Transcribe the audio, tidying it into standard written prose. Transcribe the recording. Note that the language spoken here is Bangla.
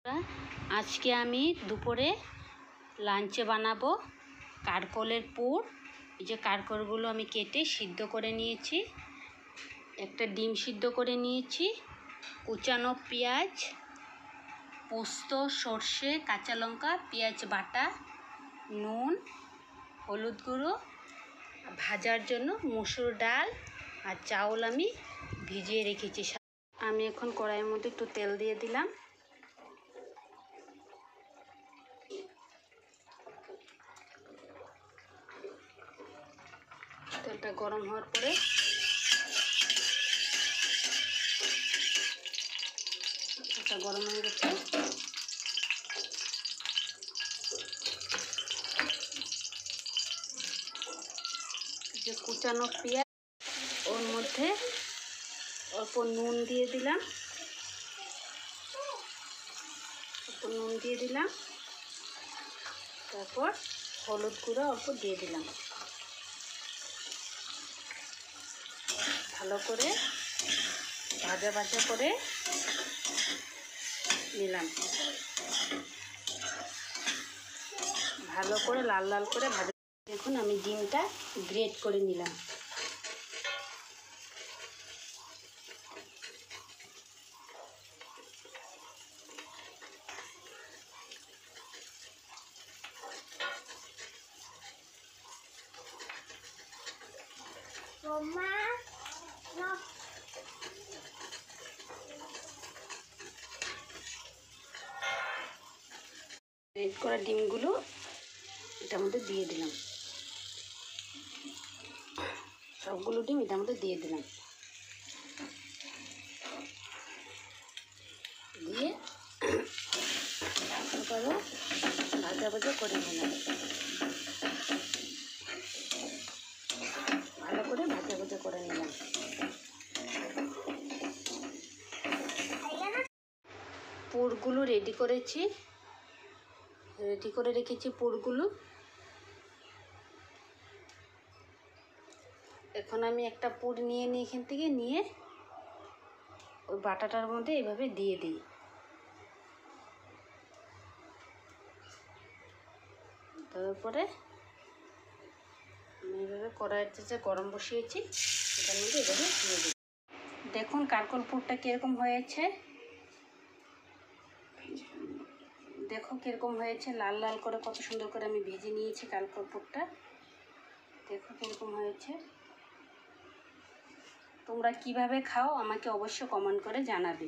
আজকে আমি দুপুরে লাঞ্চে বানাবো কারকলের পুর। এই যে কারকলগুলো আমি কেটে সিদ্ধ করে নিয়েছি, একটা ডিম সিদ্ধ করে নিয়েছি, কুচানো পেঁয়াজ, পোস্ত, সর্ষে, কাঁচা লঙ্কা, পেঁয়াজ বাটা, নুন, হলুদ গুঁড়ো, ভাজার জন্য মসুর ডাল আর চাউল আমি ভিজিয়ে রেখেছি। আমি এখন কড়াইয়ের মধ্যে একটু তেল দিয়ে দিলাম। তেলটা গরম হওয়ার পরে তেলটা গরম হয়ে গেছে, যে কুচানো পেঁয়াজ ওর মধ্যে অল্প নুন দিয়ে দিলাম, তারপর হলুদ গুঁড়ো অল্প দিয়ে দিলাম। ভালো করে ভাজা করে নিলাম, ভালো করে লাল করে ভাজা। দেখুন আমি ডিমটা গ্রেট করে নিলাম। গ্রেট করা ডিমগুলো এটার মধ্যে দিয়ে দিলাম, সবগুলো ডিম এটার মধ্যে দিয়ে দিলাম, দিয়ে ভাজা করে নিলাম। ভালো করে ভাজা করে নিলাম। পুরগুলো রেডি করে রেখেছি পুরগুলো। এখন আমি একটা পুর নিয়ে এখান থেকে নিয়ে ওই বাটাটার মধ্যে এভাবে দিয়ে দিই। তারপরে আমি এভাবে কড়াইতে যে গরম বসিয়েছি সেটার মধ্যে এভাবে দিয়ে দিই। দেখুন কারকল পুরটা কীরকম হয়েছে, দেখো কীরকম হয়েছে, লাল করে কত সুন্দর করে আমি ভেজে নিয়েছি কারকল পুরটা। দেখো কীরকম হয়েছে। তোমরা কিভাবে খাও আমাকে অবশ্য কমেন্ট করে জানাবে।